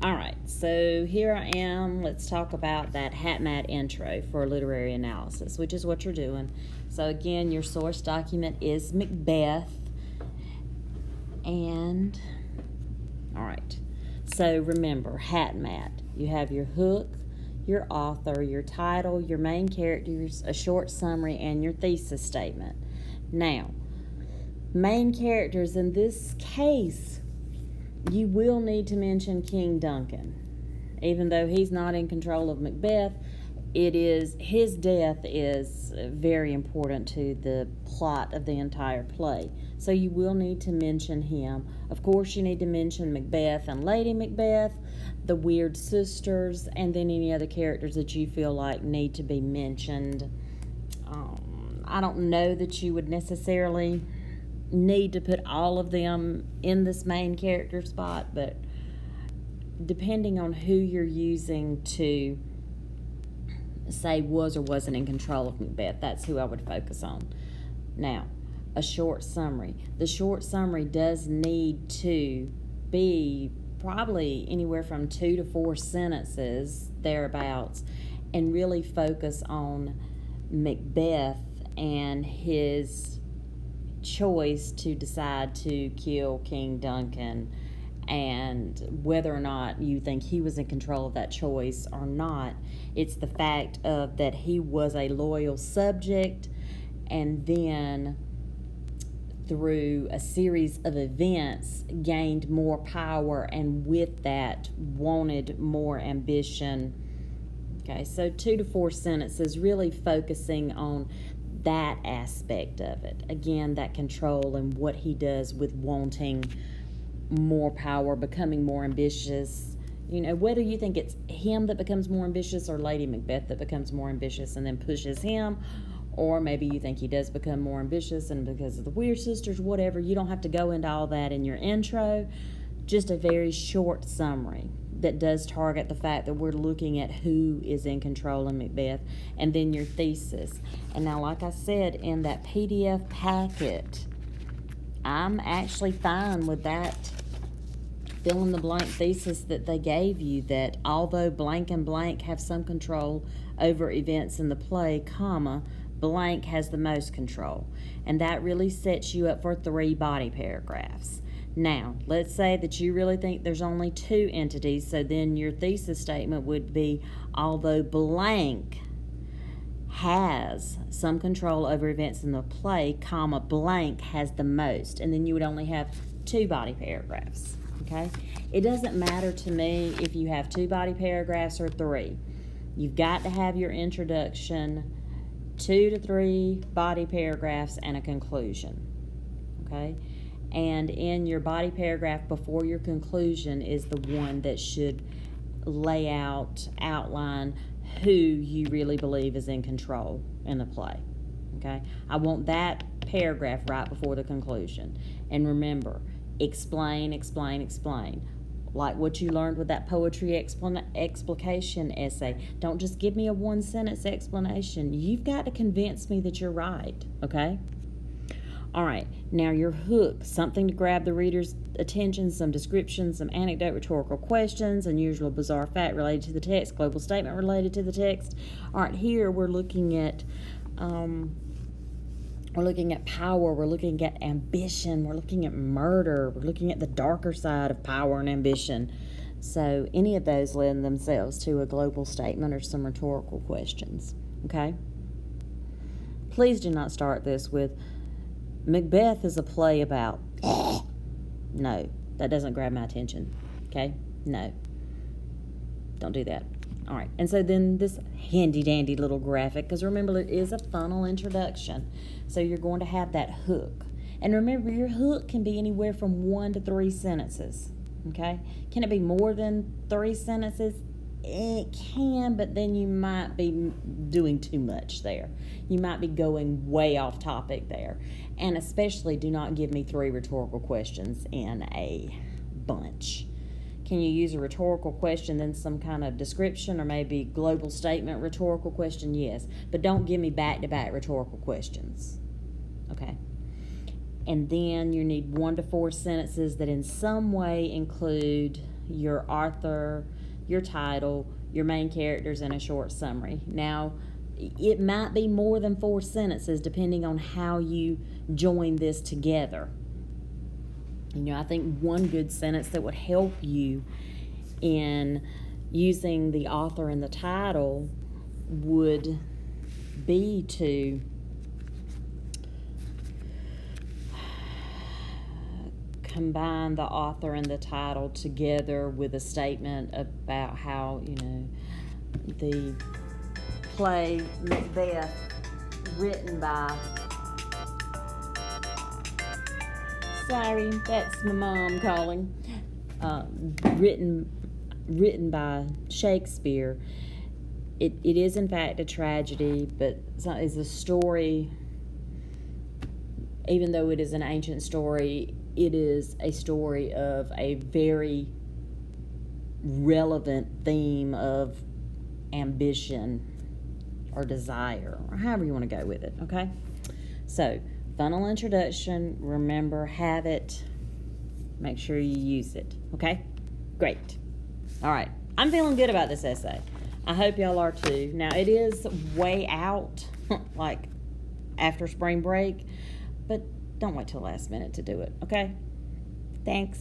All right, so here I am. Let's talk about that HATMAT intro for literary analysis, which is what you're doing. So again, your source document is Macbeth. And, all right, so remember, HATMAT. You have your hook, your author, your title, your main characters, a short summary, and your thesis statement. Now, main characters in this case, you will need to mention King Duncan. Even though he's not in control of Macbeth, his death is very important to the plot of the entire play. So you will need to mention him. Of course, you need to mention Macbeth and Lady Macbeth, the weird sisters, and then any other characters that you feel like need to be mentioned. I don't know that you would necessarily need to put all of them in this main character spot, but depending on who you're using to say was or wasn't in control of Macbeth, that's who I would focus on. Now, a short summary. The short summary does need to be probably anywhere from 2 to 4 sentences, thereabouts, and really focus on Macbeth and his choice to decide to kill King Duncan, and whether or not you think he was in control of that choice or not. It's the fact of that he was a loyal subject, and then through a series of events gained more power, and with that wanted more ambition. Okay, so 2 to 4 sentences, really focusing on that aspect of it. Again, that control and what he does with wanting more power, becoming more ambitious. You know, whether you think it's him that becomes more ambitious or Lady Macbeth that becomes more ambitious and then pushes him, or maybe you think he does become more ambitious and because of the weird sisters, whatever. You don't have to go into all that in your intro. Just a very short summary that does target the fact that we're looking at who is in control of Macbeth, and then your thesis. And now, like I said, in that PDF packet, I'm actually fine with that fill-in-the-blank thesis that they gave you, that although blank and blank have some control over events in the play, comma, blank has the most control. And that really sets you up for 3 body paragraphs. Now, let's say that you really think there's only 2 entities, so then your thesis statement would be, although blank has some control over events in the play, comma, blank has the most. And then you would only have 2 body paragraphs, okay? It doesn't matter to me if you have 2 body paragraphs or 3. You've got to have your introduction, 2 to 3 body paragraphs, and a conclusion, okay? And in your body paragraph before your conclusion is the one that should lay out, outline who you really believe is in control in the play, okay? I want that paragraph right before the conclusion. And remember, explain, explain, explain. Like what you learned with that poetry explication essay. Don't just give me a 1-sentence explanation. You've got to convince me that you're right, okay? All right, now your hook, something to grab the reader's attention, some description, some anecdote, rhetorical questions, unusual, bizarre fact related to the text, global statement related to the text. All right, here we're looking at power, we're looking at ambition, we're looking at murder, we're looking at the darker side of power and ambition. So any of those lend themselves to a global statement or some rhetorical questions, okay? Please do not start this with, Macbeth is a play about. No, that doesn't grab my attention, okay? No, don't do that. All right, and so then this handy-dandy little graphic, because remember, it is a funnel introduction. So you're going to have that hook. And remember, your hook can be anywhere from 1 to 3 sentences, okay? Can it be more than 3 sentences? It can, but then you might be doing too much there. You might be going way off topic there. And especially do not give me 3 rhetorical questions in a bunch. Can you use a rhetorical question, then some kind of description, or maybe global statement rhetorical question? Yes. But don't give me back-to-back rhetorical questions. Okay? And then you need 1 to 4 sentences that in some way include your author, your title, your main characters, and a short summary. Now, it might be more than 4 sentences depending on how you join this together. I think one good sentence that would help you in using the author and the title would be to combine the author and the title together with a statement about how, the play Macbeth, written by, sorry, that's my mom calling, written by Shakespeare. It is in fact a tragedy, but it's a story. Even though it is an ancient story, it is a story of a very relevant theme of ambition or desire, or however you want to go with it, okay? So, funnel introduction, remember, have it, make sure you use it, okay? Great. All right, I'm feeling good about this essay. I hope y'all are too. Now, it is way out, like after spring break, but don't wait till the last minute to do it, okay? Thanks.